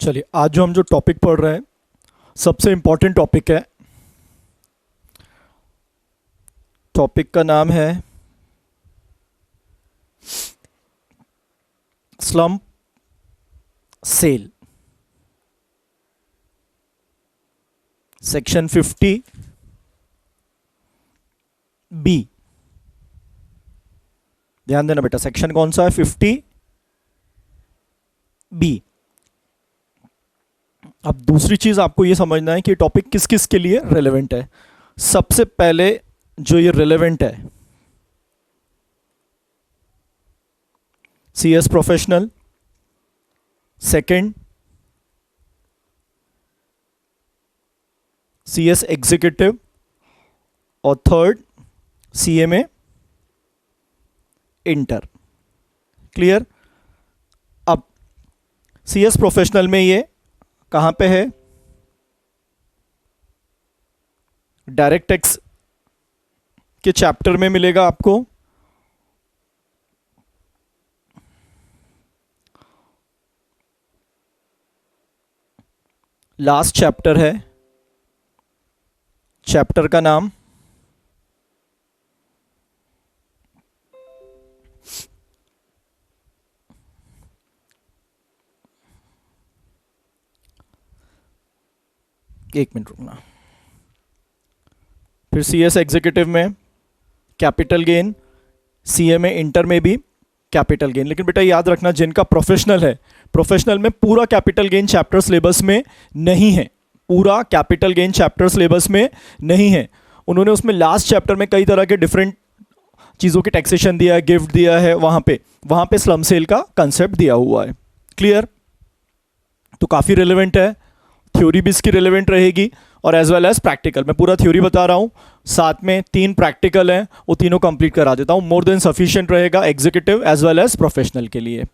चलिए, आज जो हम जो टॉपिक पढ़ रहे हैं सबसे इम्पोर्टेंट टॉपिक है। टॉपिक का नाम है स्लम्प सेल। Section 50 B. ध्यान देना बेटा, सेक्शन कौन सा है? 50 बी। अब दूसरी चीज आपको ये समझना है कि टॉपिक किस किस के लिए रेलेवेंट है। सबसे पहले जो ये रेलेवेंट है, CS professional, second CS executive और थर्ड सीएमए इंटर। क्लियर? अब सीएस प्रोफेशनल में ये कहां पे है? डायरेक्ट टैक्स के चैप्टर में मिलेगा आपको। लास्ट चैप्टर है, चैप्टर का नाम एक मिनट रुकना। फिर सीएस एग्जीक्यूटिव में कैपिटल गेन, सीएमए इंटर में भी कैपिटल गेन। लेकिन बेटा याद रखना, जिनका प्रोफेशनल है, प्रोफेशनल में पूरा कैपिटल गेन चैप्टर सिलेबस में नहीं है। पूरा कैपिटल गेन चैप्टर सिलेबस में नहीं है। उन्होंने उसमें लास्ट चैप्टर में कई तरह के डिफरेंट चीज़ों की टैक्सेशन दिया है, गिफ्ट दिया है। वहाँ पे स्लम सेल का कंसेप्ट दिया हुआ है। क्लियर? तो काफ़ी रिलेवेंट है। थ्योरी भी इसकी रिलेवेंट रहेगी और एज वेल एज प्रैक्टिकल। मैं पूरा थ्योरी बता रहा हूँ, साथ में 3 प्रैक्टिकल हैं, वो तीनों कंप्लीट करा देता हूँ। मोर देन सफिशिएंट रहेगा executive as well as professional के लिए।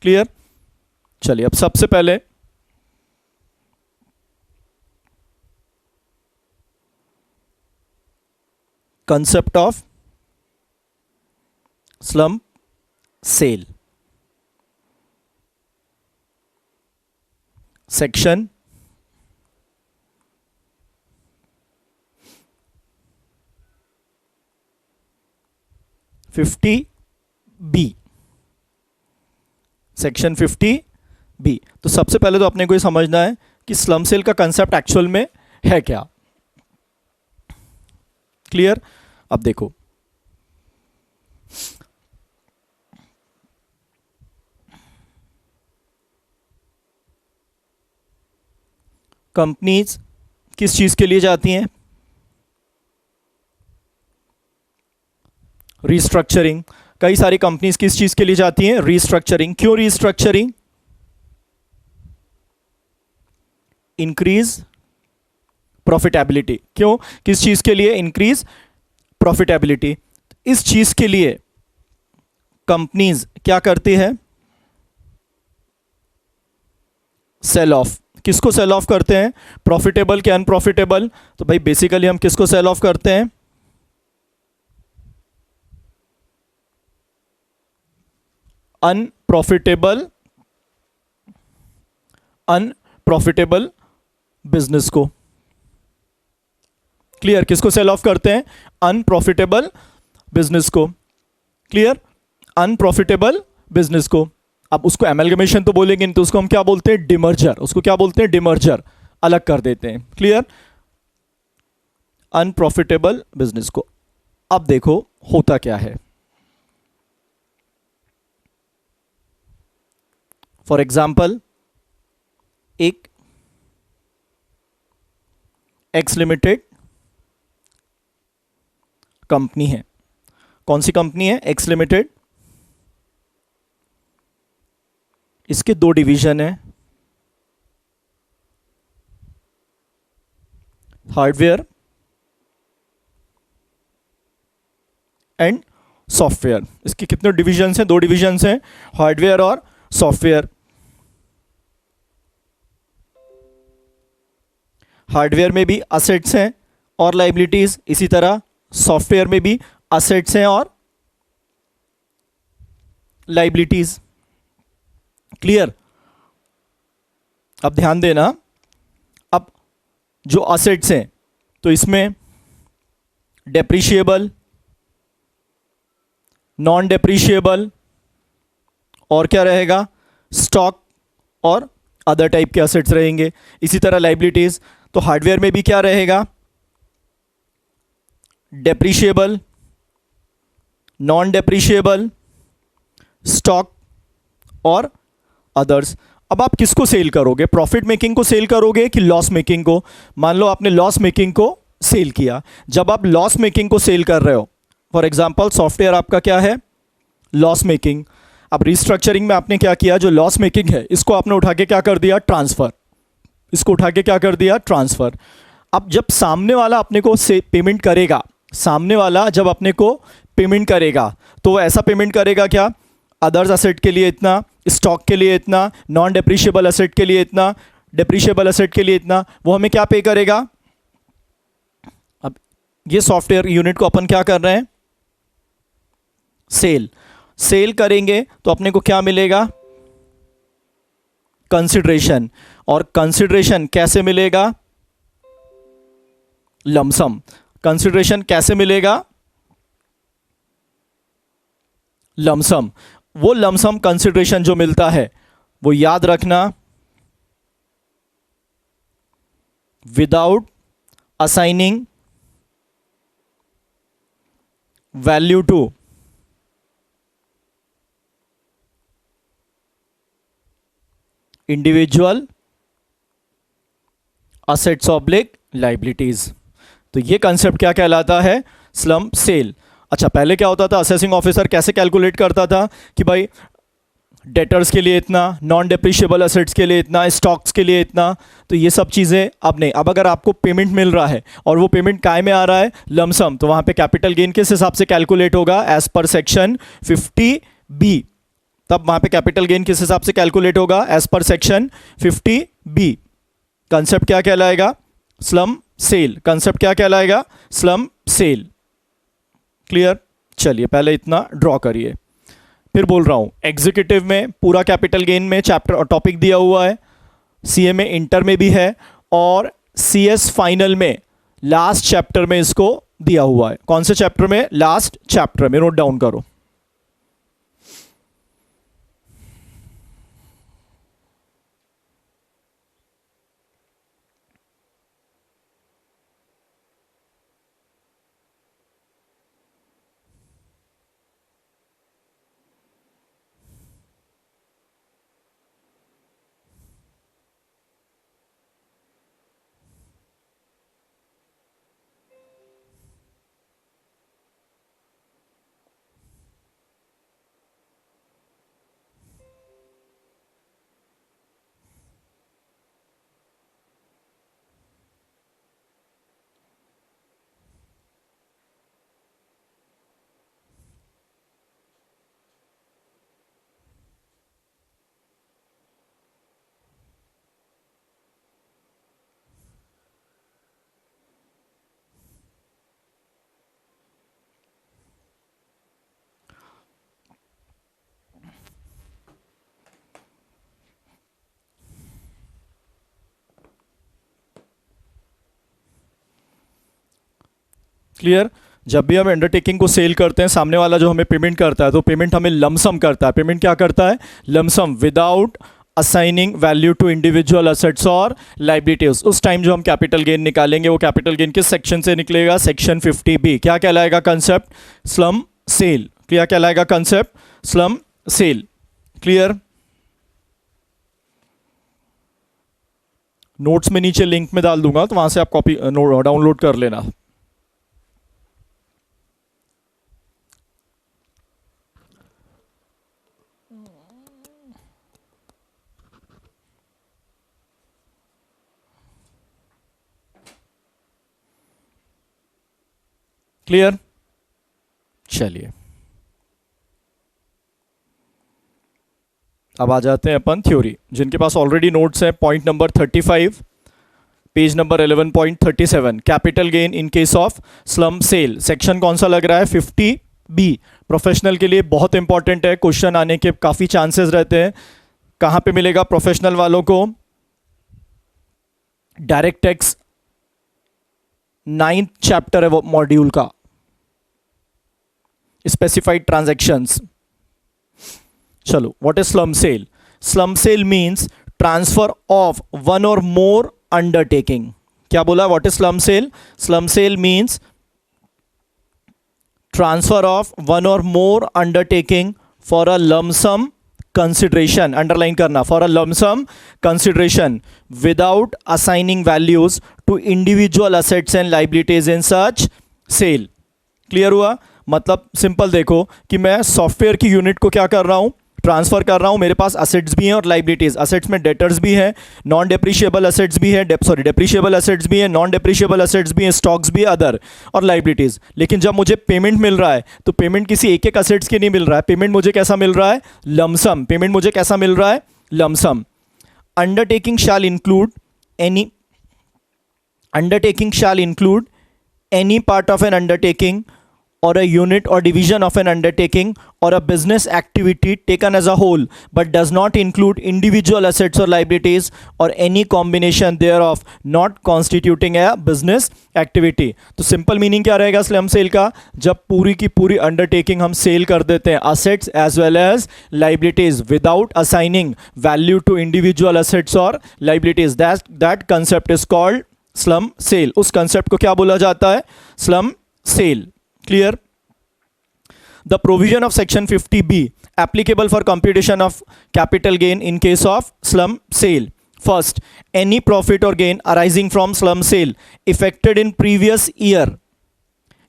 क्लियर? चलिए, अब सबसे पहले concept of slump sale. Section 50 B. Section 50 B. तो सबसे पहले तो अपने को ये समझना है कि स्लम सेल का कंसेप्ट एक्चुअल में है क्या। क्लियर? अब देखो, कंपनीज किस चीज के लिए जाती हैं? रीस्ट्रक्चरिंग। कई सारी कंपनीज किस चीज के लिए जाती हैं? रीस्ट्रक्चरिंग। क्यों रीस्ट्रक्चरिंग? Increase profitability. क्यों? किस चीज के लिए? Increase profitability. इस चीज के लिए कंपनीज क्या करती है? Sell off. किसको सेल ऑफ करते हैं? प्रॉफिटेबल के अनप्रॉफिटेबल? तो भाई बेसिकली हम किसको सेल ऑफ करते हैं? अनप्रॉफिटेबल बिजनेस को। क्लियर? किसको सेल ऑफ करते हैं? अनप्रॉफिटेबल बिजनेस को। क्लियर? अनप्रॉफिटेबल बिजनेस को। अब उसको एमलगमेशन तो बोलेंगे नहीं, तो उसको हम क्या बोलते हैं? डिमर्जर। उसको क्या बोलते हैं? डिमर्जर। अलग कर देते हैं। क्लियर? अनप्रॉफिटेबल बिजनेस को। अब देखो होता क्या है। फॉर एग्जाम्पल, एक एक्स लिमिटेड कंपनी है। कौन सी कंपनी है? X limited. इसके 2 डिवीजन है, हार्डवेयर एंड सॉफ्टवेयर। इसके कितने डिवीजन्स हैं? 2 डिवीजन्स हैं, हार्डवेयर और सॉफ्टवेयर। हार्डवेयर में भी असेट्स हैं और लाइबिलिटीज, इसी तरह सॉफ्टवेयर में भी असेट्स हैं और लाइबिलिटीज। क्लियर? अब ध्यान देना, अब जो असेट्स हैं तो इसमें डेप्रिशिएबल, नॉन डेप्रिशिएबल और क्या रहेगा, स्टॉक और अदर टाइप के असेट्स रहेंगे। इसी तरह लाइबिलिटीज, तो हार्डवेयर में भी क्या रहेगा, डेप्रिशिएबल, नॉन डेप्रिशिएबल, स्टॉक और अदर्स। अब आप किसको सेल करोगे, प्रॉफिट मेकिंग को सेल करोगे कि लॉस मेकिंग को? मान लो आपने लॉस मेकिंग को सेल किया। जब आप लॉस मेकिंग को सेल कर रहे हो, फॉर एग्जांपल सॉफ्टवेयर आपका क्या है, लॉस मेकिंग। अब रिस्ट्रक्चरिंग में आपने क्या किया, जो लॉस मेकिंग है इसको आपने उठा के क्या कर दिया, ट्रांसफर। इसको उठा के क्या कर दिया, ट्रांसफर। अब जब सामने वाला अपने को से पेमेंट करेगा, सामने वाला जब अपने को पेमेंट करेगा तो वो ऐसा पेमेंट करेगा क्या, अदर्स असेट के लिए इतना, स्टॉक के लिए इतना, नॉन डेप्रिशिएबल असेट के लिए इतना, डेप्रिशिएबल असेट के लिए इतना, वो हमें क्या पे करेगा। अब ये सॉफ्टवेयर यूनिट को अपन क्या कर रहे हैं, सेल करेंगे तो अपने को क्या मिलेगा, कंसिडरेशन। और कंसिडरेशन कैसे मिलेगा, लमसम। कंसिडरेशन कैसे मिलेगा, लमसम। वो लमसम कंसिडरेशन जो मिलता है वो याद रखना, without assigning value to individual assets oblique liabilities. तो ये कंसेप्ट क्या कहलाता है, स्लम सेल। अच्छा, पहले क्या होता था, असेसिंग ऑफिसर कैसे कैलकुलेट करता था कि भाई डेटर्स के लिए इतना, नॉन डेप्रिशिएबल असेट्स के लिए इतना, स्टॉक्स के लिए इतना। तो ये सब चीज़ें अब नहीं। अब अगर आपको पेमेंट मिल रहा है और वो पेमेंट काय में आ रहा है, लमसम, तो वहाँ पे कैपिटल गेन किस हिसाब से कैलकुलेट होगा, एज पर सेक्शन 50B। तब वहाँ पे कैपिटल गेन किस हिसाब से कैलकुलेट होगा, as per section 50B। Concept क्या कहलाएगा, स्लम सेल। कंसेप्ट क्या कहलाएगा, स्लम सेल। क्लियर? चलिए पहले इतना ड्रॉ करिए, फिर बोल रहा हूं। एग्जीक्यूटिव में पूरा कैपिटल गेन में चैप्टर और टॉपिक दिया हुआ है, सीए में इंटर में भी है, और सीएस फाइनल में लास्ट चैप्टर में इसको दिया हुआ है। कौन से चैप्टर में, लास्ट चैप्टर में, नोट डाउन करो। क्लियर? जब भी हम अंडरटेकिंग को सेल करते हैं, सामने वाला जो हमें पेमेंट करता है तो पेमेंट हमें लमसम करता है। पेमेंट क्या करता है, lump sum, without assigning value to individual assets और लाइबिलिटीज। उस टाइम जो हम कैपिटल गेन निकालेंगे वो कैपिटल गेन किस सेक्शन से निकलेगा, सेक्शन 50B। क्या कहलाएगा कंसेप्ट, स्लम सेल। क्या कहलाएगा concept, slump sale. Clear? Notes में नीचे लिंक में डाल दूंगा, तो वहां से आप कॉपी डाउनलोड कर लेना। क्लियर? चलिए अब आ जाते हैं अपन थ्योरी। जिनके पास ऑलरेडी नोट्स है, point number 35, page number 11.37, capital gain in case of slump sale. Section कौन सा लग रहा है, 50B। प्रोफेशनल के लिए बहुत इंपॉर्टेंट है, क्वेश्चन आने के काफ़ी चांसेस रहते हैं। कहाँ पे मिलेगा प्रोफेशनल वालों को, डायरेक्ट टैक्स 9th चैप्टर है वो मॉड्यूल का, स्पेसिफाइड ट्रांजैक्शंस। चलो, what is slum sale? Slump sale means transfer of one or more undertaking. क्या बोला? What is slum sale? Slump sale means transfer of one or more undertaking for a lump sum consideration, underline करना, for a lump sum consideration without assigning values to individual assets and liabilities in such sale. Clear हुआ? मतलब simple देखो कि मैं software की unit को क्या कर रहा हूं, ट्रांसफर कर रहा हूं। मेरे पास असेट्स भी हैं और लाइबिलिटीज। असेट्स में डेटर्स भी हैं, नॉन डेप्रिशिएबल असेट्स भी हैं, डेप्रिशिएबल असेट्स भी हैं, नॉन डेप्रिशिएबल असेट्स भी हैं, स्टॉक्स भी, अदर और लाइबिलिटीज। लेकिन जब मुझे पेमेंट मिल रहा है तो पेमेंट किसी एक एक असेट्स के नहीं मिल रहा है, पेमेंट मुझे कैसा मिल रहा है? लमसम। पेमेंट मुझे कैसा मिल रहा है? Lump sum. Undertaking shall include any part of N undertaking or a unit or division of an undertaking or a business activity taken as a whole but does not include individual assets or liabilities or any combination thereof not constituting a business activity। तो simple meaning क्या रहेगा slump sale का? जब पूरी की पूरी undertaking हम cell कर देते हैं, assets as well as liabilities, without assigning value to individual assets और liabilities, that concept is called slump sale. उस कंसेप्ट को क्या बोला जाता है? Slump sale. Clear? The provision of section 50B applicable for computation of capital gain in case of slum sale. First, any profit or gain arising from slum sale effected in previous year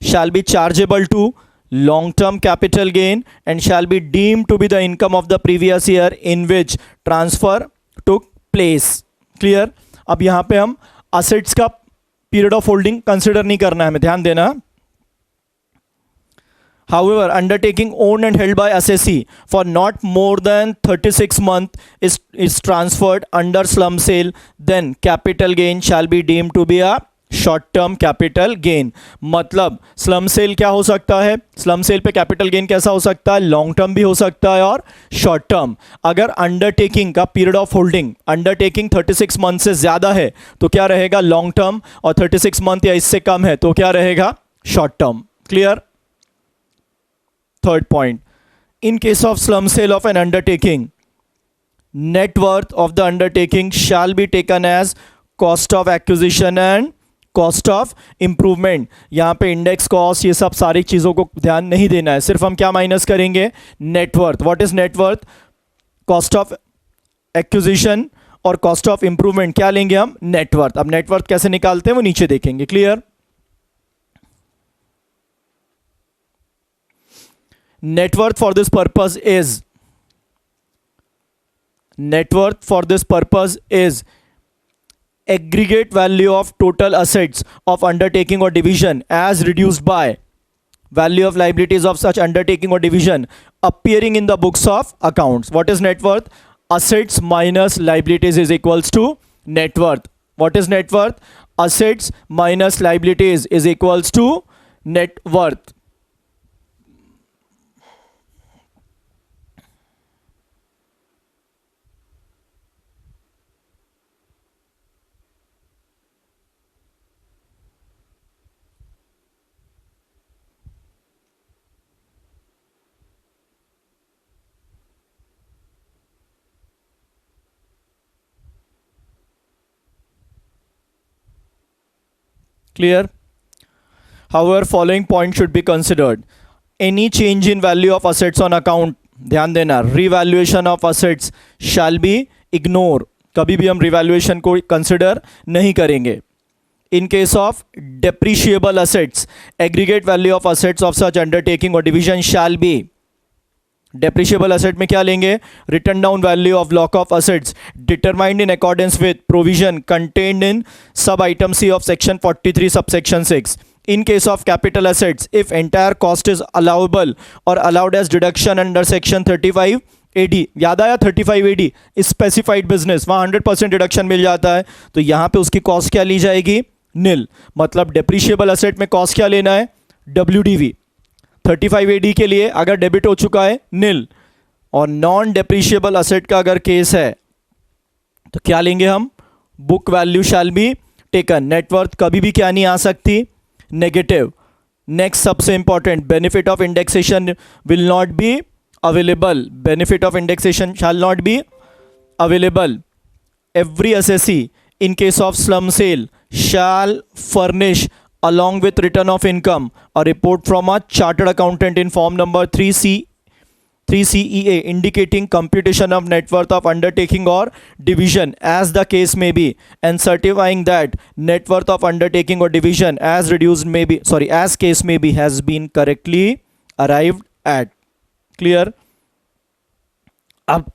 shall be chargeable to long-term capital gain and shall be deemed to be the income of the previous year in which transfer took place. Clear? अब यहाँ पे हम assets का period of holding consider नहीं करना है, हमें ध्यान देना। However, undertaking owned and held by assessee for not more than 36 months is transferred under slum sale, then capital gain shall be deemed to be a short term capital gain। मतलब slum sale क्या हो सकता है? slum sale पे capital gain कैसा हो सकता है? लॉन्ग टर्म भी हो सकता है और शॉर्ट टर्म। अगर अंडरटेकिंग का period of holding, undertaking 36 month से ज़्यादा है तो क्या रहेगा? लॉन्ग टर्म, और 36 मंथ या इससे कम है तो क्या रहेगा? Short term. Clear? Third point, in case of slum sale of an undertaking, net worth of the undertaking shall be taken as cost of acquisition and cost of improvement। यहाँ पे index cost, ये सब सारी चीज़ों को ध्यान नहीं देना है, सिर्फ हम क्या माइनस करेंगे? Net worth. What is net worth? Cost of acquisition और कॉस्ट ऑफ इंप्रूवमेंट क्या लेंगे हम? नेटवर्थ। अब नेटवर्थ कैसे निकालते हैं वो नीचे देखेंगे। Clear? Net worth for this purpose is aggregate value of total assets of undertaking or division as reduced by value of liabilities of such undertaking or division appearing in the books of accounts. What is net worth? Assets minus liabilities is equals to net worth. What is net worth? Assets minus liabilities is equals to net worth। Clear? However, following point should be considered. Any change in value of assets on account, ध्यान देना, revaluation of assets shall be ignored। कभी भी हम revaluation को consider नहीं करेंगे। In case of depreciable assets, aggregate value of assets of such undertaking or division shall be, depreciable asset में क्या लेंगे? Written down value of block of assets determined in accordance with provision contained in sub item C of section 43 subsection 6। In case of capital assets, if entire cost is allowable or allowed as deduction under section 35 AD, याद आया 35 AD, specified business, वहाँ 100% deduction मिल जाता है, तो यहाँ पे उसकी cost क्या ली जाएगी? नील। मतलब डेप्रिशिएबल असेट में कॉस्ट क्या लेना है? WDV। 35 AD के लिए अगर डेबिट हो चुका है नील, और नॉन डेप्रिशिएबल असेट का अगर केस है तो क्या लेंगे हम? Book value shall be taken, net worth कभी भी क्या नहीं आ सकती, नेगेटिव। नेक्स्ट सबसे important, benefit of indexation will not be available, benefit of indexation shall not be available. Every SSC in case of slum sale shall furnish along with return of income a report from a chartered accountant in form number 3CEA indicating computation of net worth of undertaking or division as the case may be, and certifying that net worth of undertaking or division as reduced may be, as case may be, has been correctly arrived at. Clear? अब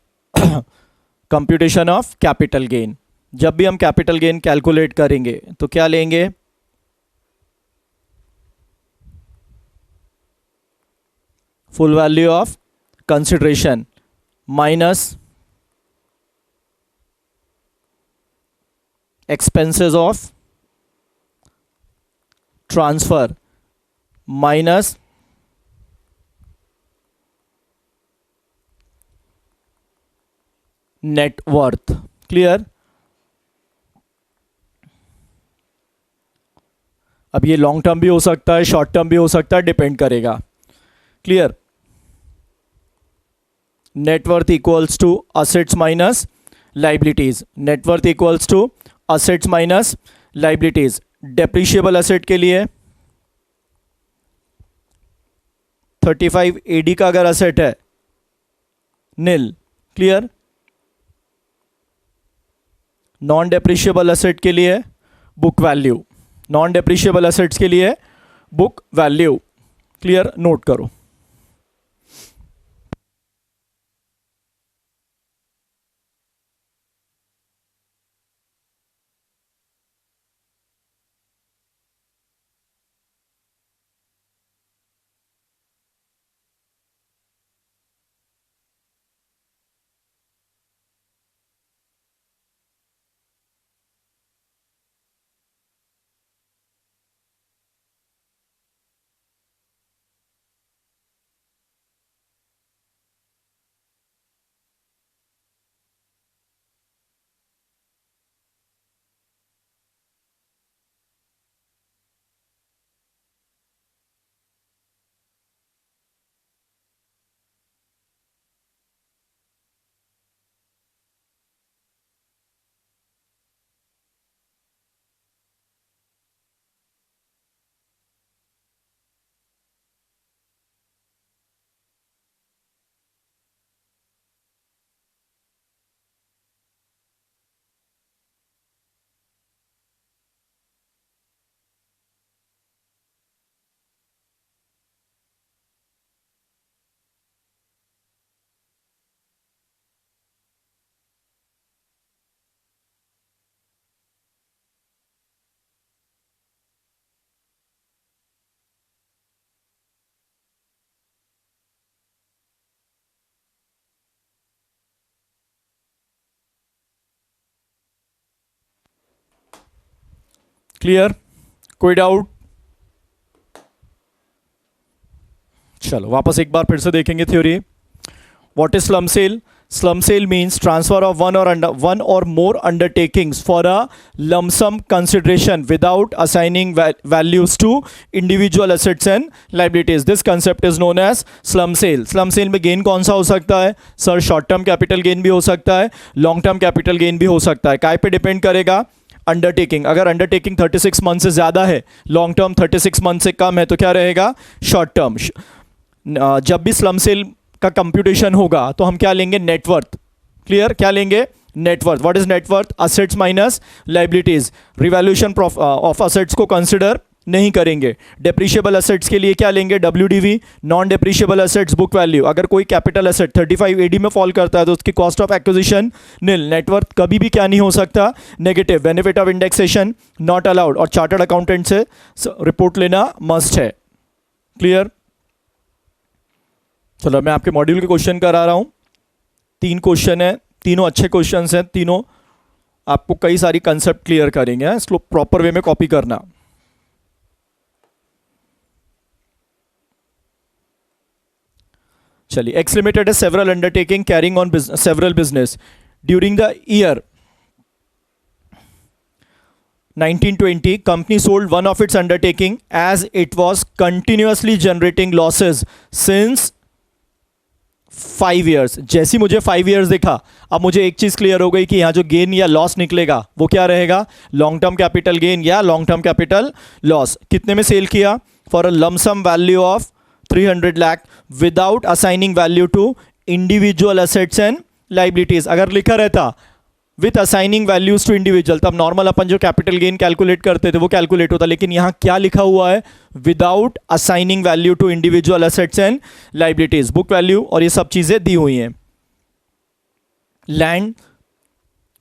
computation of capital gain, जब भी हम capital gain calculate करेंगे तो क्या लेंगे, full value of consideration minus expenses of transfer minus net worth. Clear? अब ये लॉन्ग टर्म भी हो सकता है, शॉर्ट टर्म भी हो सकता है, डिपेंड करेगा। Clear? Net worth equals to assets minus liabilities, net worth equals to assets minus liabilities. Depreciable asset के लिए 35 एडी का अगर असेट है nil. Clear? Non depreciable asset के लिए book value, non depreciable assets के लिए बुक वैल्यू। क्लियर? नोट करो। क्लियर? कोई डाउट? चलो वापस एक बार फिर से देखेंगे theory. What is slum sale? Slum sale means transfer of one or more undertakings for a lump sum consideration without assigning values to individual assets and liabilities. This concept is known as slum sale. Slum sale में gain कौन सा हो सकता है sir? Short term capital gain भी हो सकता है, लॉन्ग टर्म कैपिटल गेन भी हो सकता है। काय पे डिपेंड करेगा? अंडरटेकिंग। अगर अंडरटेकिंग 36 मंथ से ज़्यादा है, लॉन्ग टर्म 36 मंथ से कम है, तो क्या रहेगा? Short term. जब भी स्लम सेल का कंप्यूटेशन होगा तो हम क्या लेंगे? नेटवर्थ। क्लियर? क्या लेंगे? Net worth. What is net worth? Assets minus liabilities. Revaluation of assets को कंसिडर नहीं करेंगे। डेप्रिशिएबल असेट्स के लिए क्या लेंगे? WDV. Non depreciable assets book value. अगर कोई कैपिटल असेट 35 एडी में फॉल करता है तो उसकी cost of acquisition nil. Net worth कभी भी क्या नहीं हो सकता? Negative. Benefit of indexation not allowed, और चार्टर्ड अकाउंटेंट से रिपोर्ट लेना मस्ट है। क्लियर? चलो मैं आपके मॉड्यूल के क्वेश्चन करा रहा हूं। 3 क्वेश्चन है, तीनों अच्छे क्वेश्चंस हैं, तीनों आपको कई सारी कंसेप्ट क्लियर करेंगे। इसको प्रॉपर वे में कॉपी करना। चलिए, एक्स लिमिटेड है several undertaking carrying on several business during the year 1920, company sold one of its undertaking as it was continuously generating losses since 5 years. जैसी मुझे 5 years दिखा, अब मुझे एक चीज क्लियर हो गई कि यहां जो गेन या लॉस निकलेगा वो क्या रहेगा, लॉन्ग टर्म कैपिटल गेन या लॉन्ग टर्म कैपिटल लॉस. कितने में सेल किया, for a lump sum value of 300 lakh without assigning value to individual assets and liabilities. अगर लिखा रहता with assigning values to individual, तब नॉर्मल अपन जो कैपिटल गेन कैलकुलेट करते थे वो कैलकुलेट होता, लेकिन यहां क्या लिखा हुआ है, without assigning value to individual assets and liabilities. Book value और ये सब चीजें दी हुई हैं. लैंड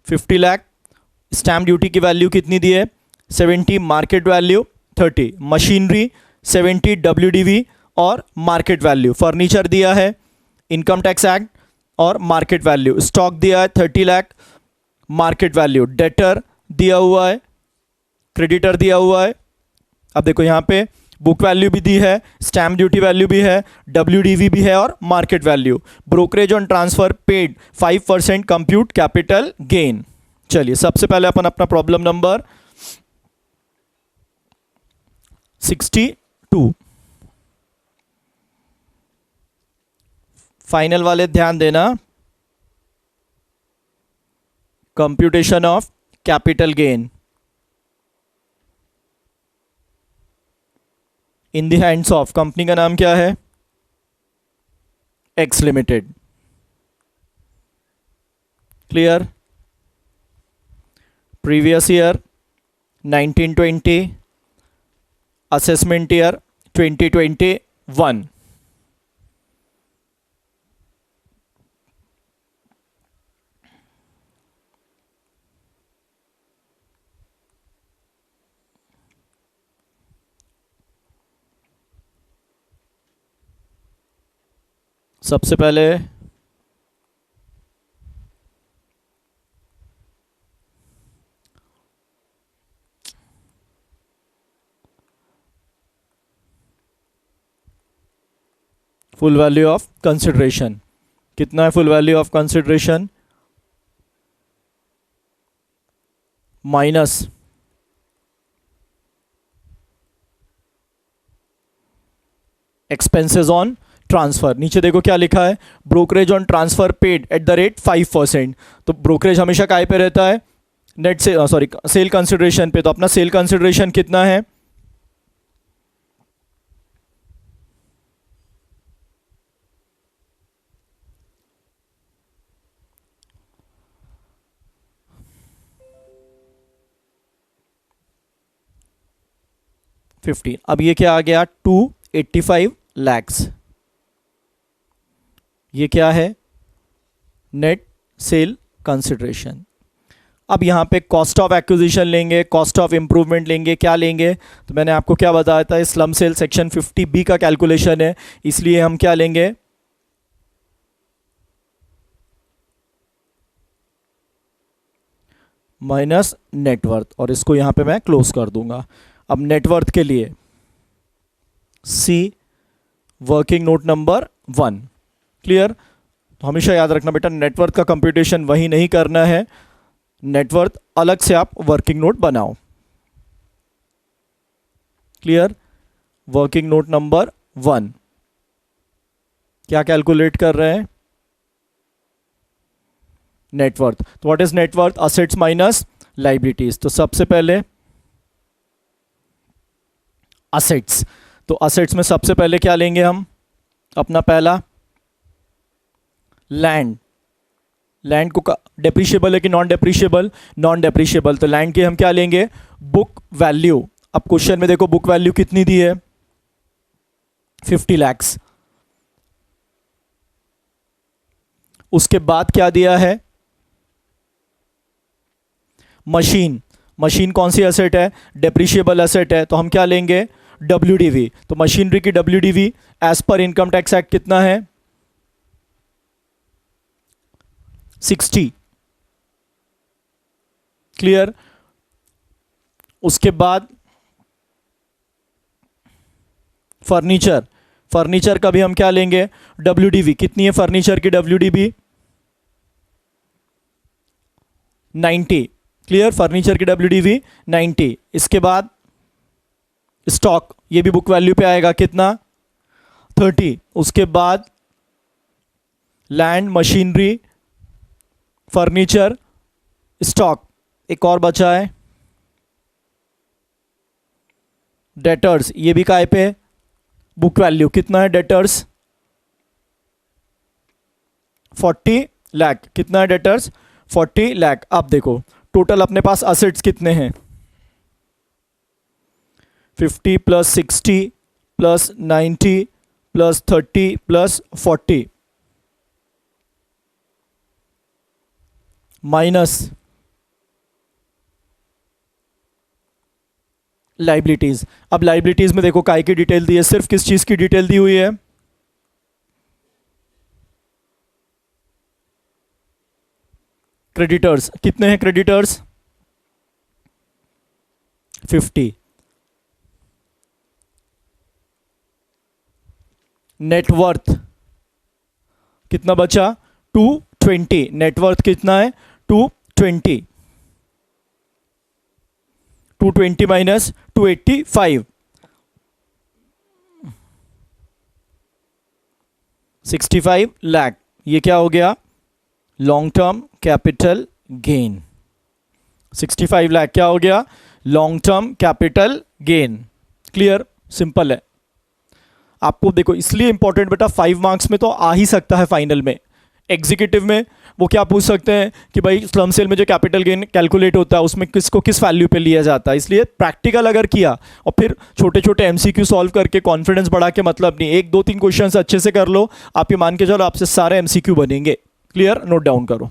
50 लाख, स्टैम्प ड्यूटी की वैल्यू कितनी दी है 70, मार्केट वैल्यू 30, मशीनरी 70 WDV और मार्केट वैल्यू. फर्नीचर दिया है, इनकम टैक्स एक्ट और मार्केट वैल्यू. स्टॉक दिया है 30 लाख, मार्केट वैल्यू. डेटर दिया हुआ है, क्रेडिटर दिया हुआ है. अब देखो यहां पे बुक वैल्यू भी दी है, स्टैम्प ड्यूटी वैल्यू भी है, WDV भी है और market value. Brokerage on transfer paid 5% compute capital gain. चलिए सबसे पहले अपन अपना प्रॉब्लम नंबर 62, फाइनल वाले ध्यान देना. Computation of capital gain in the hands of, company का नाम क्या है, x limited. Clear. Previous year 1920, assessment year 2021. सबसे पहले फुल वैल्यू ऑफ कंसिडरेशन. कितना है full value of consideration, minus expenses on transfer. नीचे देखो क्या लिखा है, brokerage on transfer paid at the rate 5%. तो ब्रोकरेज हमेशा काय पे रहता है, नेट से सॉरी सेल कंसिडरेशन पे. तो अपना सेल कंसिडरेशन कितना है, $15. अब ये क्या आ गया 285 lakhs. ये क्या है, नेट सेल कंसिडरेशन. अब यहाँ पे कॉस्ट ऑफ एक्विजिशन लेंगे, कॉस्ट ऑफ इंप्रूवमेंट लेंगे, क्या लेंगे, तो मैंने आपको क्या बताया था, स्लम सेल सेक्शन 50B का कैलकुलेशन है, इसलिए हम क्या लेंगे, माइनस नेटवर्थ. और इसको यहाँ पे मैं क्लोज कर दूंगा. अब नेटवर्थ के लिए सी वर्किंग नोट नंबर 1. क्लियर. तो हमेशा याद रखना बेटा, नेटवर्थ का कंप्यूटेशन वही नहीं करना है, नेटवर्थ अलग से आप वर्किंग नोट बनाओ. क्लियर. वर्किंग नोट नंबर 1 क्या कैलकुलेट कर रहे हैं, नेटवर्थ. तो what is net worth, assets minus liabilities. तो सबसे पहले असेट्स. तो असेट्स में सबसे पहले क्या लेंगे हम, अपना पहला लैंड. लैंड को डेप्रीशिएबल है कि नॉन डेप्रीशिएबल, नॉन डेप्रीशिएबल. तो लैंड की हम क्या लेंगे, बुक वैल्यू. अब क्वेश्चन में देखो बुक वैल्यू कितनी दी है, 50 lakhs. उसके बाद क्या दिया है, मशीन. मशीन कौन सी एसेट है, डेप्रीशिएबल एसेट है. तो हम क्या लेंगे, WDV. तो मशीनरी की WDV एज पर इनकम टैक्स एक्ट कितना है, 60. क्लियर. उसके बाद फर्नीचर. फर्नीचर का भी हम क्या लेंगे, WDV. कितनी है फर्नीचर की WDV, 90. क्लियर। फर्नीचर की WDV 90। इसके बाद स्टॉक, ये भी बुक वैल्यू पे आएगा, कितना 30। उसके बाद लैंड, मशीनरी, फर्नीचर, स्टॉक, एक और बचा है डेटर्स, ये भी काय पे, बुक वैल्यू कितना है डेटर्स 40 लाख। कितना है डेटर्स 40 लाख। अब देखो टोटल अपने पास असेट्स कितने हैं, 50 plus 60 plus 90 plus 30 plus 40 minus liabilities. अब लाइबिलिटीज में देखो काय की डिटेल दी है, सिर्फ किस चीज की डिटेल दी हुई है, क्रेडिटर्स। कितने हैं क्रेडिटर्स 50। नेटवर्थ कितना बचा 220। नेटवर्थ कितना है 220। 220 माइनस 285, 65 लाख। ये क्या हो गया long term capital gain. 65 lakh क्या हो गया long term capital gain. Clear, simple है। आपको देखो इसलिए इंपॉर्टेंट बेटा, 5 मार्क्स में तो आ ही सकता है फाइनल में। एग्जीक्यूटिव में वो क्या पूछ सकते हैं कि भाई स्लम सेल में जो कैपिटल गेन कैलकुलेट होता है उसमें किसको किस वैल्यू पे लिया जाता है। इसलिए प्रैक्टिकल अगर किया और फिर छोटे छोटे एमसीक्यू सॉल्व करके कॉन्फिडेंस बढ़ा के मतलब नहीं, एक दो तीन क्वेश्चन अच्छे से कर लो, आप ये मान के चलो आपसे सारे एमसीक्यू बनेंगे। क्लियर, नोट डाउन करो।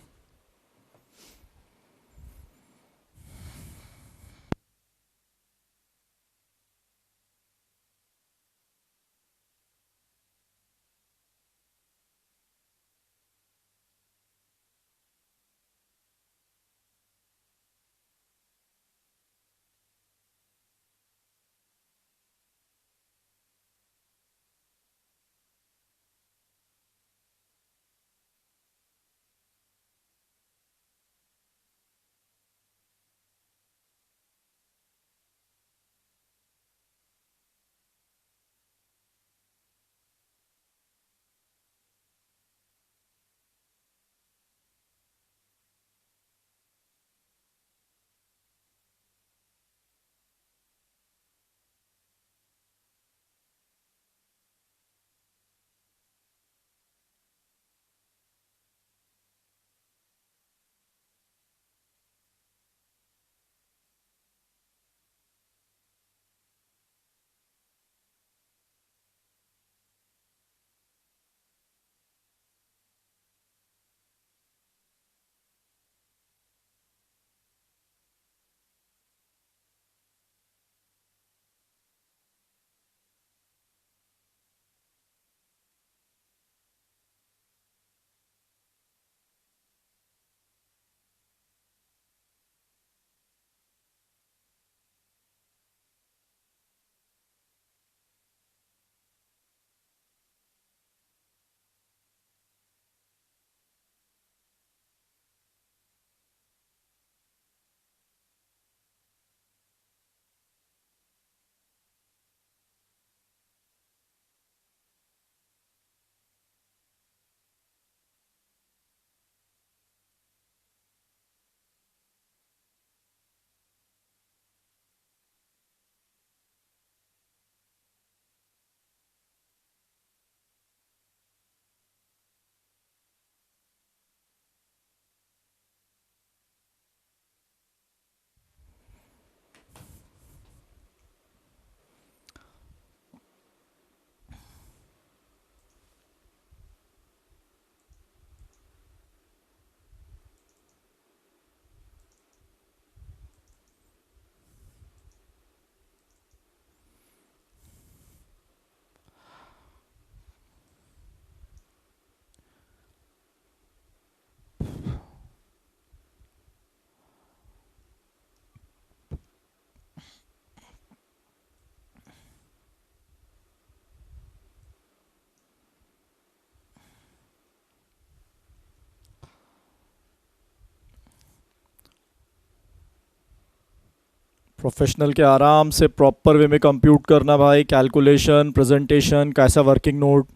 प्रोफेशनल के आराम से प्रॉपर वे में कंप्यूट करना भाई, कैलकुलेशन, प्रेजेंटेशन, कैसा वर्किंग नोट।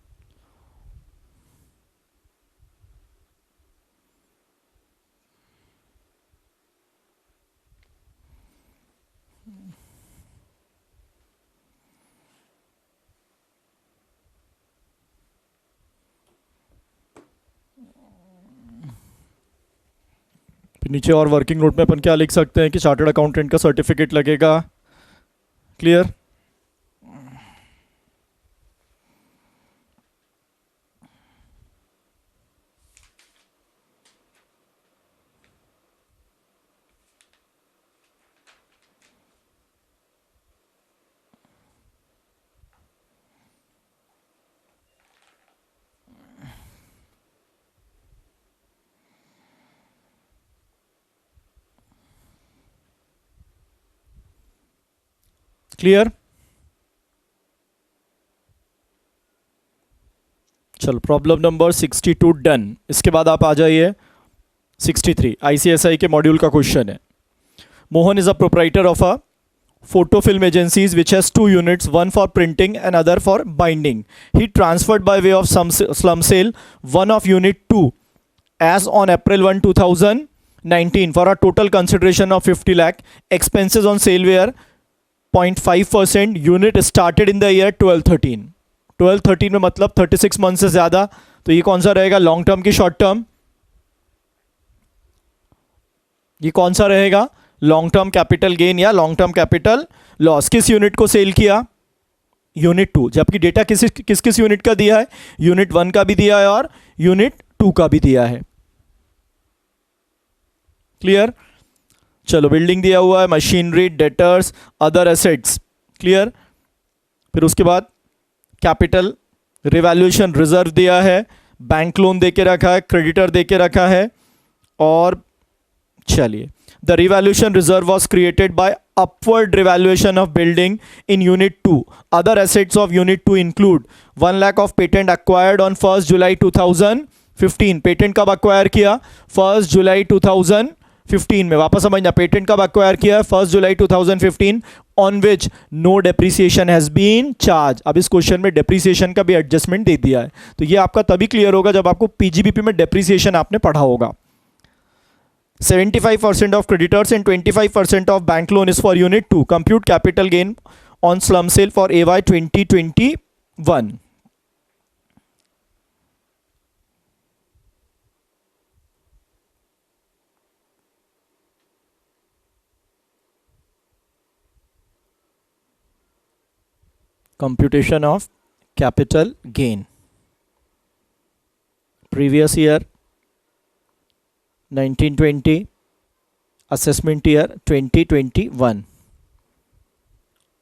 फिर नीचे और वर्किंग नोट में अपन क्या लिख सकते हैं कि चार्टर्ड अकाउंटेंट का सर्टिफिकेट लगेगा। क्लियर? क्लियर? चलो प्रॉब्लम नंबर 62 डन। इसके बाद आप आ जाइए 63, आईसीएसआई के मॉड्यूल का क्वेश्चन है। Mohan is a proprietor of a photo film agencies which has two units, one for printing and other for binding. He transferred by way of some slum sale one of unit 2 as on April 1 2019 for a total consideration of 50 lakh. Expenses on sale were 0.5%. Unit started in the year 1213. 1213 में मतलब 36 month से ज़्यादा। तो ये कौन सा रहेगा, long term की शॉर्ट टर्म? ये कौन सा रहेगा, लॉन्ग टर्म कैपिटल गेन या लॉन्ग टर्म कैपिटल लॉस। किस यूनिट को सेल किया, यूनिट 2, जबकि डेटा किस किस यूनिट का दिया है, यूनिट 1 का भी दिया है और यूनिट 2 का भी दिया है। क्लियर? चलो बिल्डिंग दिया हुआ है, machinery, debtors, other assets. Clear? फिर उसके बाद कैपिटल रिवैल्यूएशन रिजर्व दिया है, बैंक लोन दे के रखा है, क्रेडिटर दे के रखा है। और चलिए, the revaluation reserve was created by upward revaluation of building in unit 2. Other assets of unit 2 include 1 lakh of patent acquired on 1st July 2015. Patent कब acquire किया, 1st July 2015 में। वापस समझना, पेटेंट कब acquire किया, 1st July 2015, on which no depreciation has been charged. अब इस question में depreciation का भी एडजस्टमेंट दे दिया है। तो ये आपका तभी क्लियर होगा जब आपको पीजीबीपी में depreciation आपने पढ़ा होगा। 75% of creditors and 25% of bank loan is for unit 2. Compute capital gain on slum sale for AY 2021. Computation of capital gain. Previous year 1920, assessment year 2021।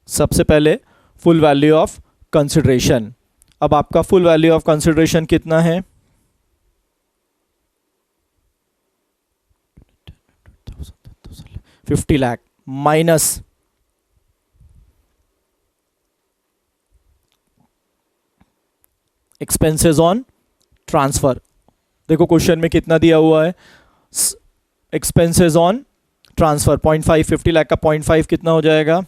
सबसे पहले फुल वैल्यू ऑफ कंसिडरेशन। अब आपका full value of consideration कितना है, 50 lakh minus expenses on transfer. देखो question में कितना दिया हुआ है, एक्सपेंसेस ऑन ट्रांसफर 0.5, 50 लाख का 0.5 कितना हो जाएगा,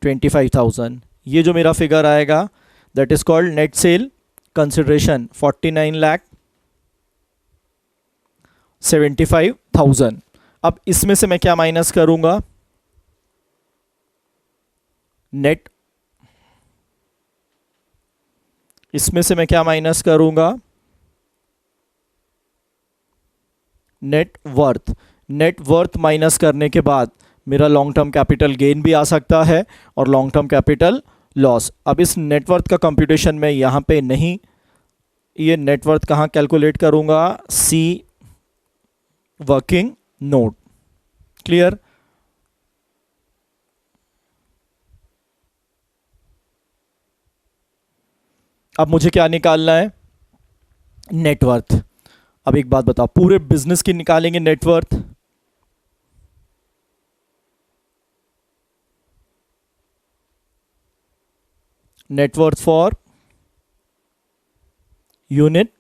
25,000। ये जो मेरा फिगर आएगा that is called net sale consideration, 49,75,000। अब इसमें से मैं क्या माइनस करूंगा, नेट, इसमें से मैं क्या माइनस करूंगा, net worth. Net worth minus करने के बाद मेरा लॉन्ग टर्म कैपिटल गेन भी आ सकता है और लॉन्ग टर्म कैपिटल लॉस। अब इस नेटवर्थ का कंप्यूटेशन में यहाँ पे नहीं, ये नेटवर्थ कहाँ कैलकुलेट करूँगा, सी वर्किंग नोट। क्लियर? अब मुझे क्या निकालना है, नेटवर्थ। अब एक बात बताओ, पूरे बिजनेस की निकालेंगे नेटवर्थ, नेटवर्थ फॉर यूनिट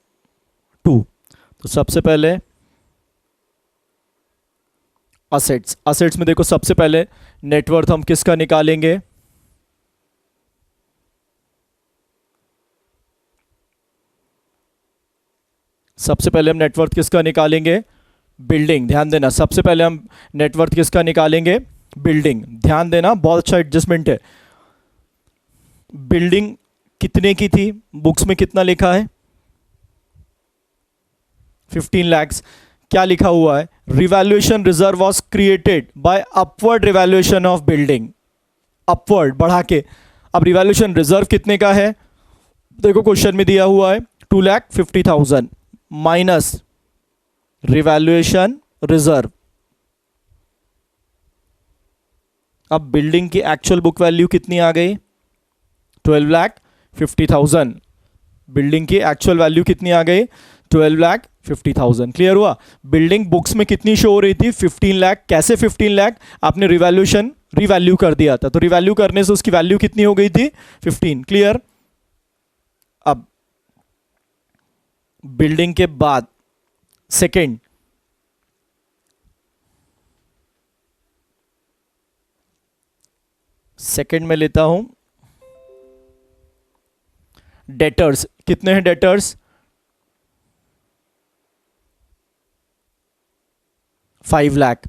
2। तो सबसे पहले असेट्स, असेट्स में देखो सबसे पहले नेटवर्थ हम किसका निकालेंगे, सबसे पहले हम नेटवर्थ किसका निकालेंगे, बिल्डिंग। ध्यान देना, सबसे पहले हम नेटवर्थ किसका निकालेंगे, बिल्डिंग। ध्यान देना, बहुत अच्छा एडजस्टमेंट है। बिल्डिंग कितने की थी, बुक्स में कितना लिखा है, 15 lakhs। क्या लिखा हुआ है, revaluation reserve was created by upward revaluation of building, upward बढ़ा के। अब रिवैल्यूएशन रिजर्व कितने का है, देखो क्वेश्चन में दिया हुआ है 2,50,000 माइनस रिवैल्यूएशन रिजर्व। अब बिल्डिंग की एक्चुअल बुक वैल्यू कितनी आ गई, 12,50,000। बिल्डिंग की एक्चुअल वैल्यू कितनी आ गई, 12,50,000। क्लियर हुआ। बिल्डिंग बुक्स में कितनी शो हो रही थी, 15 लाख। कैसे 15 लाख, आपने रिवैल्यू कर दिया था, तो रिवैल्यू करने से उसकी वैल्यू कितनी हो गई थी, 15। क्लियर। अब बिल्डिंग के बाद सेकेंड, में लेता हूं डेटर्स। कितने हैं डेटर्स, 5 लाख।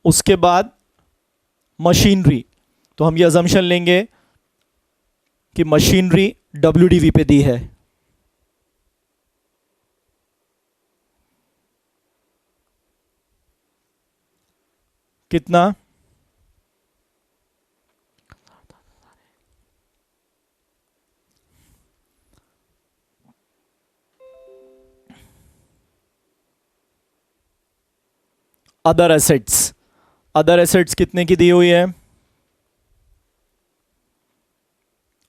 उसके बाद मशीनरी, तो हम ये अजम्पशन लेंगे कि मशीनरी WDV पे दी है, कितना, अदर एसेट्स, अदर एसेट्स कितने की दी हुई है।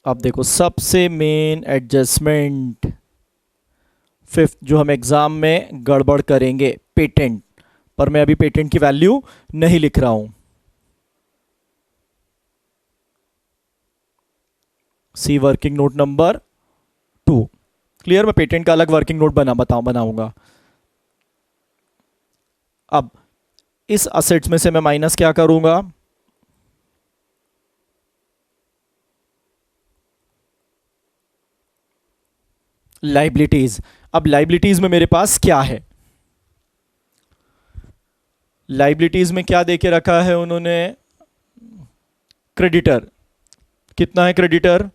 अब देखो सबसे मेन एडजस्टमेंट, फिफ्थ जो हम एग्जाम में गड़बड़ करेंगे, पेटेंट। पर मैं अभी पेटेंट की वैल्यू नहीं लिख रहा हूं, सी वर्किंग नोट नंबर 2। क्लियर, मैं पेटेंट का अलग वर्किंग नोट बनाऊंगा। अब इस असेट्स में से मैं माइनस क्या करूंगा, लाइबिलिटीज। अब लाइबिलिटीज में मेरे पास क्या है, लाइबिलिटीज में क्या देके रखा है उन्होंने, क्रेडिटर। कितना है क्रेडिटर,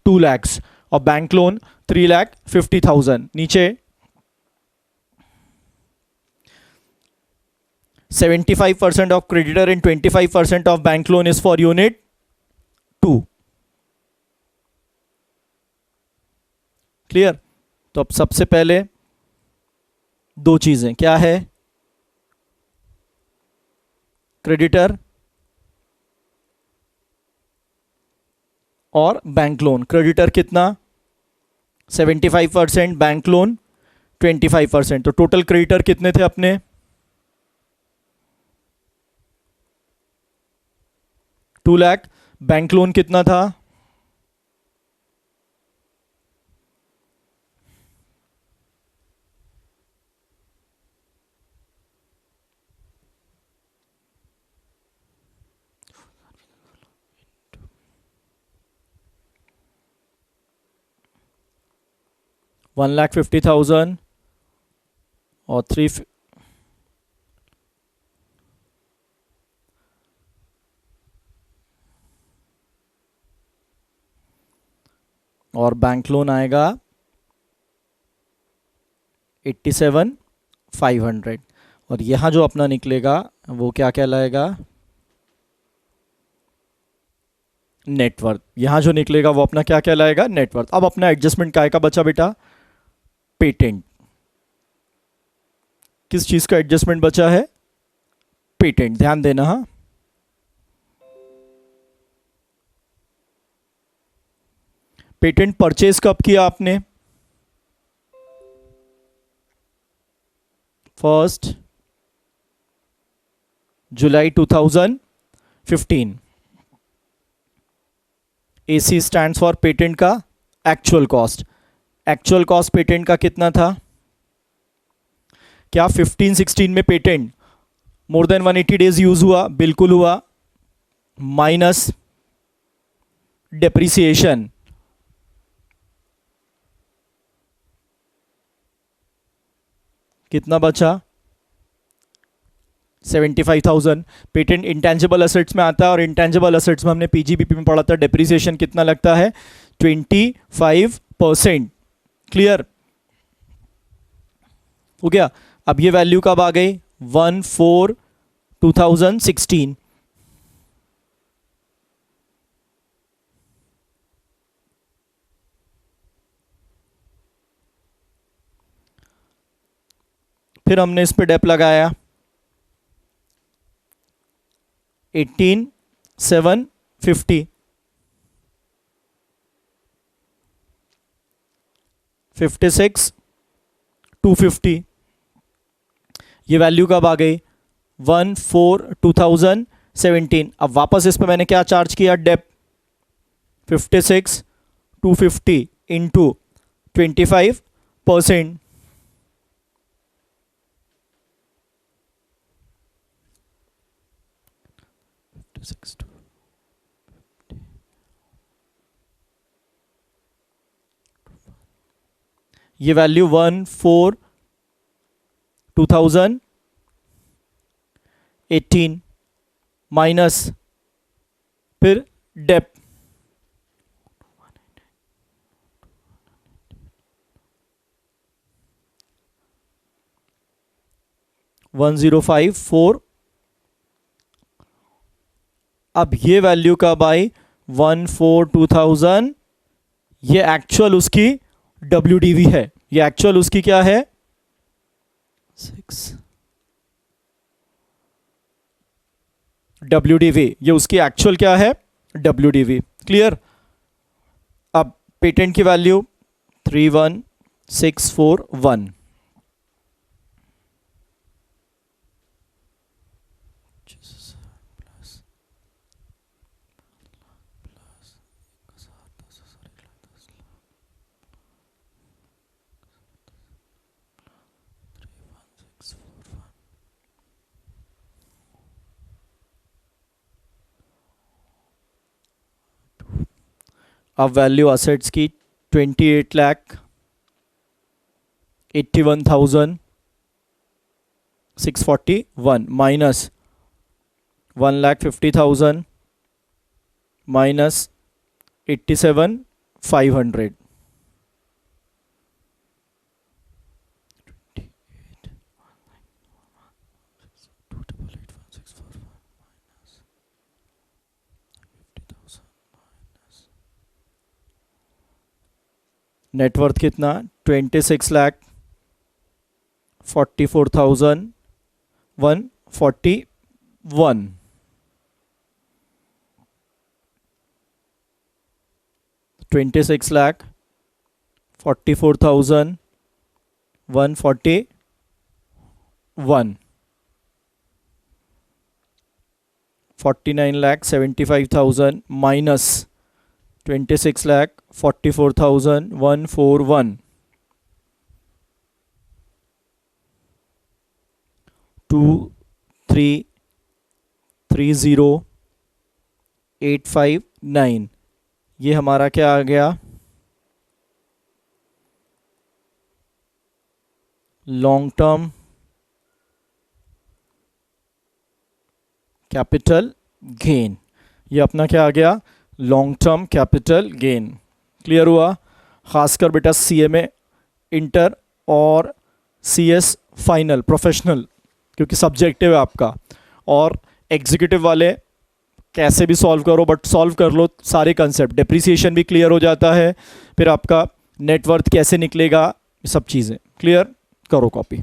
2 lakhs। और बैंक लोन 3,50,000। नीचे 75% of creditor and 25% of bank loan is for unit 2। Clear. तो अब सबसे पहले दो चीजें क्या है, क्रेडिटर और बैंक लोन। क्रेडिटर कितना, 75%, बैंक लोन 25%। तो टोटल क्रेडिटर कितने थे अपने, 2 लाख। बैंक लोन कितना था, 1,50,000 और 3, और बैंक लोन आएगा 87,500। और यहां जो अपना निकलेगा वो क्या कहलाएगा, नेटवर्थ। यहां जो निकलेगा वो अपना क्या कहलाएगा, नेटवर्थ। अब अपना एडजस्टमेंट काय का बचा बेटा, पेटेंट। किस चीज का एडजस्टमेंट बचा है, पेटेंट। ध्यान देना, हाँ। पेटेंट परचेज कब किया आपने, 1 जुलाई 2015। AC स्टैंड्स फॉर पेटेंट का actual cost. Actual cost patent का कितना था, क्या 15-16 में patent more than 180 days use हुआ, बिल्कुल हुआ, माइनस डेप्रिसिएशन, कितना बचा 75,000। पेटेंट इंटेंजिबल असेट्स में आता है, और इंटेंजिबल असेट्स में हमने पीजीबीपी में पढ़ा था डेप्रिसिएशन कितना लगता है 25%। क्लियर हो गया। अब ये वैल्यू कब आ गई 1/4/2016। फिर हमने इस पे डेप लगाया 18,750, 56,250। ये वैल्यू कब आ गई 1/4/2017। अब वापस इस पे मैंने क्या चार्ज किया डेप 56,250 इंटू 25%। ये वैल्यू 1/4/2018 माइनस फिर डेप 1054। अब ये वैल्यू कब आई 1/4/2000। ये एक्चुअल उसकी WDV है, ये एक्चुअल उसकी क्या है 6 WDV, ये उसकी एक्चुअल क्या है WDV। क्लियर। अब पेटेंट की वैल्यू 31,641। अब वैल्यू असेट्स की 28,81,641 माइनस 1,50,000 माइनस 87,500। नेटवर्थ कितना 26,44,141। 26,44,141, 49,75,000 माइनस 26,44,141, 2,330,859। ये हमारा क्या आ गया लॉन्ग टर्म कैपिटल गेन। ये अपना क्या आ गया long term capital gain. Clear हुआ। खासकर बेटा CMA इंटर और CS फाइनल प्रोफेशनल, क्योंकि सब्जेक्टिव है आपका, और एग्जीक्यूटिव वाले कैसे भी सॉल्व करो, बट सॉल्व कर लो सारे कंसेप्ट, डिप्रिसिएशन भी क्लियर हो जाता है, फिर आपका नेटवर्थ कैसे निकलेगा, ये सब चीज़ें क्लियर करो कॉपी।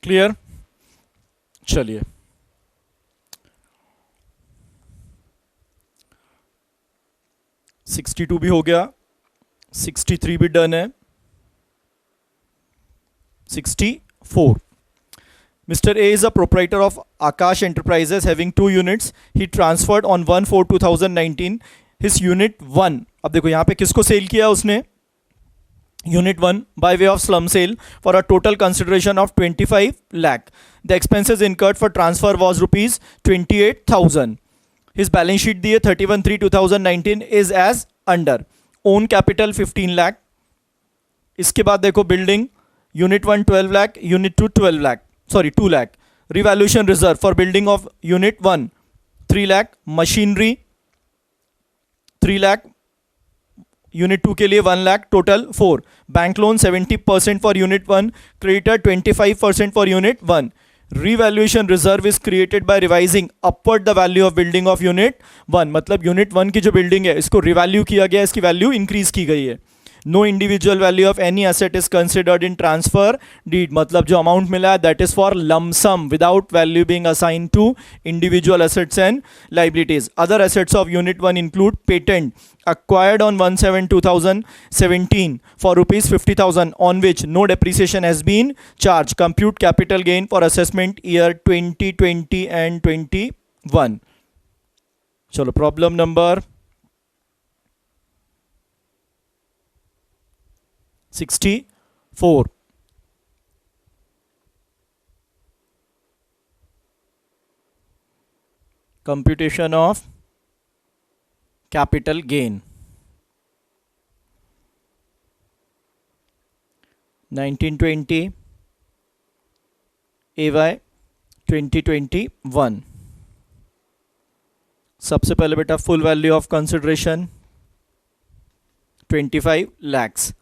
क्लियर? चलिए, सिक्सटी टू भी हो गया, 63 भी डन है, 64. Mr. A is a proprietor of Akash Enterprises having 2 units. He transferred on 1/4/2019 his unit 1. अब देखो यहाँ पे किसको सेल किया उसने? Unit 1 by way of slum sale for a total consideration of 25 lakh. The expenses incurred for transfer was rupees 28,000. His balance sheet दिए 31/3/2019 is as under. Own capital 15 lakh. इसके बाद देखो building Unit 1 12 lakh, Unit 2 12 lakh. Sorry, 2 lakh. Revaluation reserve for building of Unit 1 3 lakh. Machinery 3 lakh. Unit 2 के लिए 1 lakh. Total 4. Bank loan 70% for Unit 1. Creditor 25% for Unit 1. Revaluation reserve is created by revising upward the value of building of Unit 1. मतलब Unit 1 की जो building है इसको revalue किया गया, इसकी वैल्यू इंक्रीज की गई है. No individual value of any asset is considered in transfer deed. मतलब जो अमाउंट मिला है that is for lump sum without value being assign to individual assets and liabilities. Other assets of unit 1 include patent acquired on 1/7/2017 for rupees 50,000 on which no depreciation has been charged. Compute capital gain for assessment year 2020 and 21. चलो problem number 64. Computation of capital gain. 1920 AY 2021. सबसे पहले बेटा full value of consideration 25 lakhs.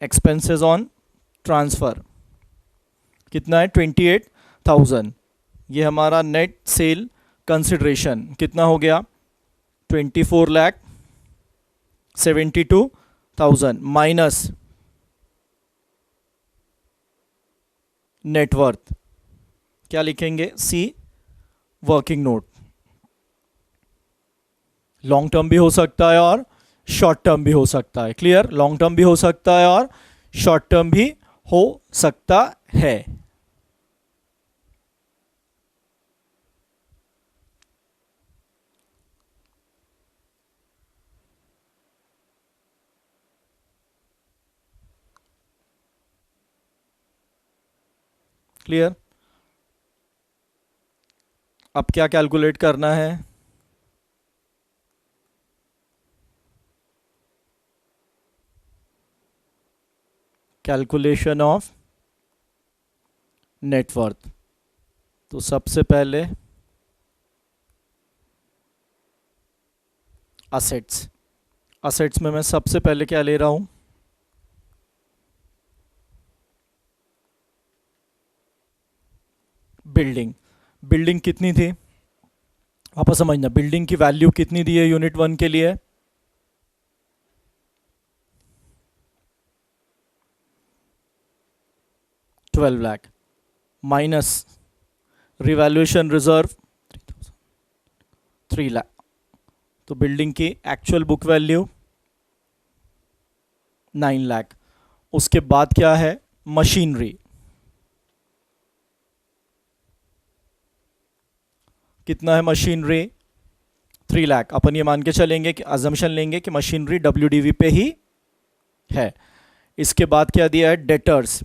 Expenses on transfer कितना है 28,000. ये हमारा net sale consideration कितना हो गया 24,72,000 माइनस नेटवर्थ. क्या लिखेंगे? सी वर्किंग नोट. लॉन्ग टर्म भी हो सकता है और शॉर्ट टर्म भी हो सकता है. क्लियर? लॉन्ग टर्म भी हो सकता है और शॉर्ट टर्म भी हो सकता है. क्लियर? अब क्या कैलकुलेट करना है? Calculation of net worth. तो सबसे पहले असेट्स. असेट्स में मैं सबसे पहले क्या ले रहा हूं? बिल्डिंग. बिल्डिंग कितनी थी? वापस समझना, बिल्डिंग की वैल्यू कितनी दी है यूनिट 1 के लिए? 12 lakh minus revaluation reserve 3 lakh. तो बिल्डिंग की एक्चुअल बुक वैल्यू 9 लाख. उसके बाद क्या है? मशीनरी. कितना है मशीनरी? 3 लाख. अपन ये मान के चलेंगे कि अजम्पशन लेंगे कि मशीनरी WDV पे ही है. इसके बाद क्या दिया है? डेटर्स.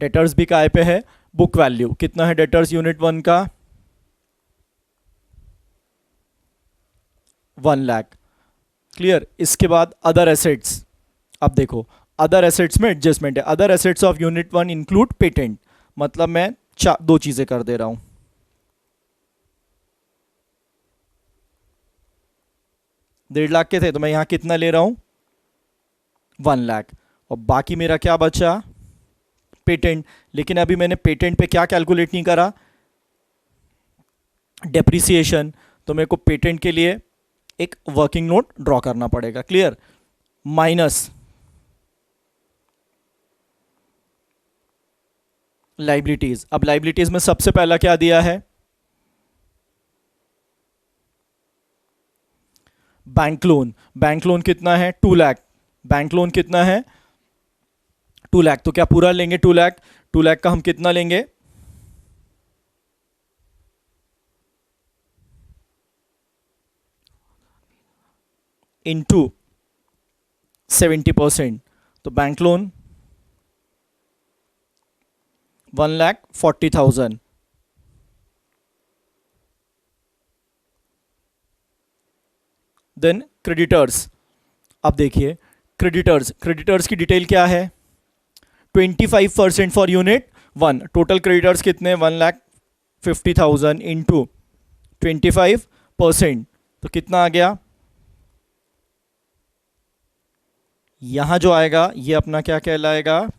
डेटर्स भी काय पे है? Book value. कितना है डेटर्स यूनिट 1 का? 1 लाख. क्लियर? इसके बाद अदर एसेट्स. अब देखो अदर एसेट्स में एडजस्टमेंट है. Other assets of unit 1 include patent. मतलब मैं दो चीजें कर दे रहा हूं. डेढ़ लाख के थे तो मैं यहां कितना ले रहा हूं? 1 लाख. और बाकी मेरा क्या बचा? पेटेंट. लेकिन अभी मैंने पेटेंट पे क्या कैलकुलेट नहीं करा? डेप्रिसिएशन. तो मेरे को पेटेंट के लिए एक वर्किंग नोट ड्रॉ करना पड़ेगा। क्लियर? Minus liabilities. अब लाइबिलिटीज में सबसे पहला क्या दिया है? Bank loan. बैंक लोन कितना है? 2 लाख। बैंक लोन कितना है? 2 लाख। तो क्या पूरा लेंगे 2 लाख? 2 लाख का हम कितना लेंगे? इंटू 70%। तो बैंक लोन 1,40,000। Then creditors. अब देखिए क्रेडिटर्स, क्रेडिटर्स की डिटेल क्या है? 25% फॉर यूनिट 1। टोटल क्रेडिटर्स कितने? 1,50,000 इंटू 25%। तो कितना आ गया? यहां जो आएगा ये अपना क्या कहलाएगा?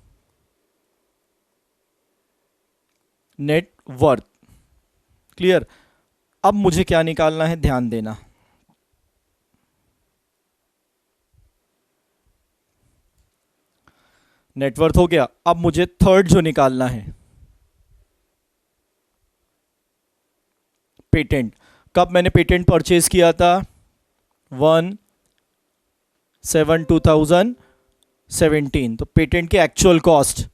Net worth. क्लियर? अब मुझे क्या निकालना है, ध्यान देना। नेटवर्थ हो गया। अब मुझे थर्ड जो निकालना है, पेटेंट। कब मैंने पेटेंट परचेज किया था? 1/7/2017। तो पेटेंट की actual cost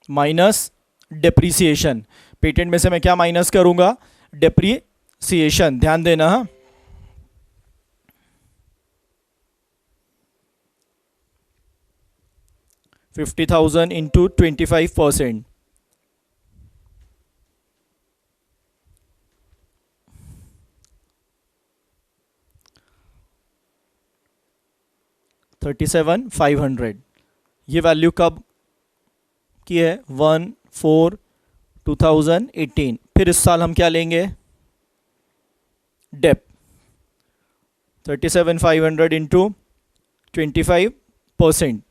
minus depreciation. Patent में से मैं क्या माइनस करूंगा? डेप्रीसिएशन। ध्यान देना। 50,000 इंटू 25%। 37,500। ये वैल्यू कब की है? 1/4/2018। फिर इस साल हम क्या लेंगे? डेप। 37,500 इंटू 25%,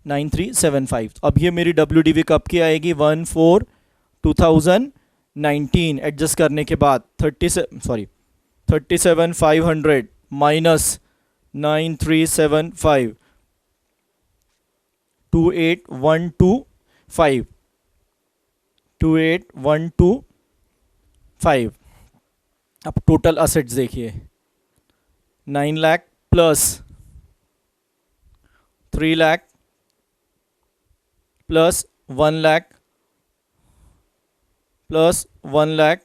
9375। अब ये मेरी WDV कब की आएगी? 1/4/2019। एडजस्ट करने के बाद 37,500 माइनस 9375, 28,125, 28,125। अब टोटल असेट्स देखिए, 9 lakh plus 3 lakh plus 1 lakh plus 1 lakh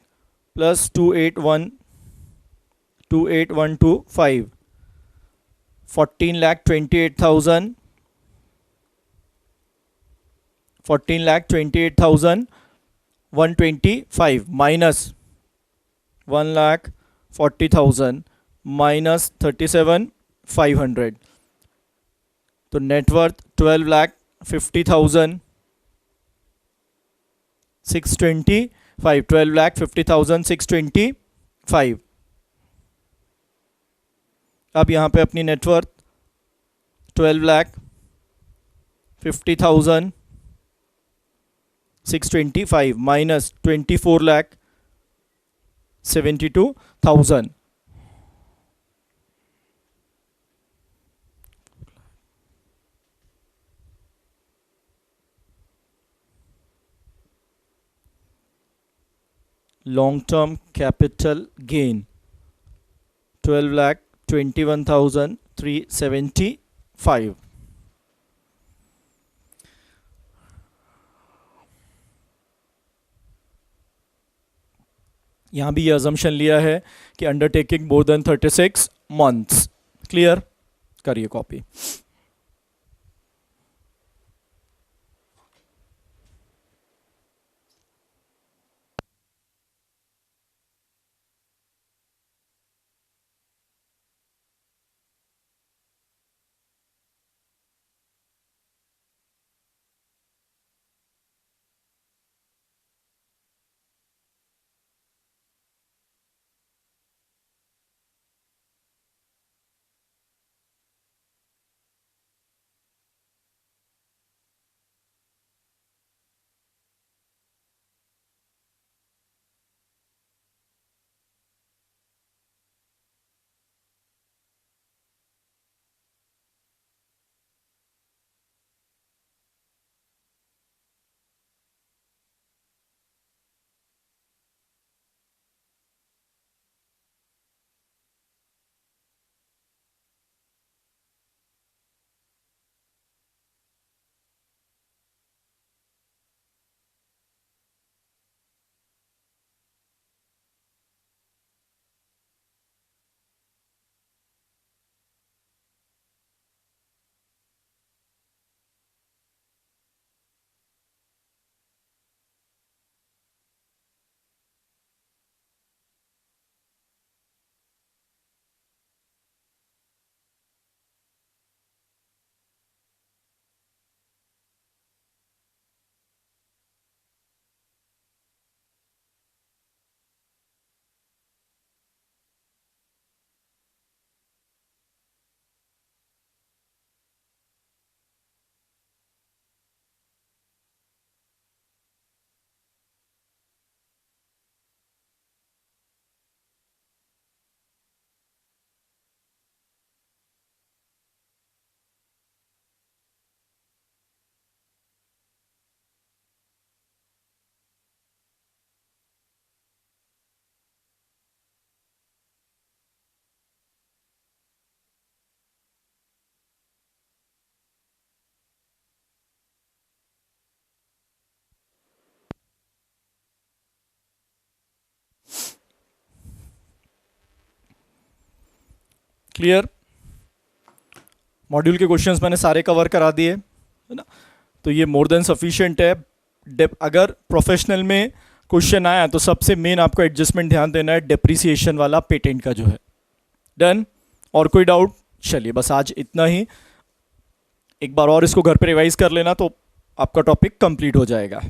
plus 28,125, 14,28,000, 14,28,125 minus 1,40,000 minus 37,500। तो नेटवर्थ 12,50,625, 12,50,625। अब यहाँ पे अपनी net worth 12,50,625 minus 24,72,000। Long term capital gain 12,21,375। यहां भी ये अजम्पशन लिया है कि undertaking more than 36 months. Clear? करिए कॉपी। क्लियर? मॉड्यूल के क्वेश्चंस मैंने सारे कवर करा दिए है ना, तो ये मोर देन सफिशिएंट है। अगर प्रोफेशनल में क्वेश्चन आया तो सबसे मेन आपको एडजस्टमेंट ध्यान देना है डेप्रिसिएशन वाला पेटेंट का जो है। डन? और कोई डाउट? चलिए बस आज इतना ही। एक बार और इसको घर पे रिवाइज कर लेना तो आपका टॉपिक कंप्लीट हो जाएगा।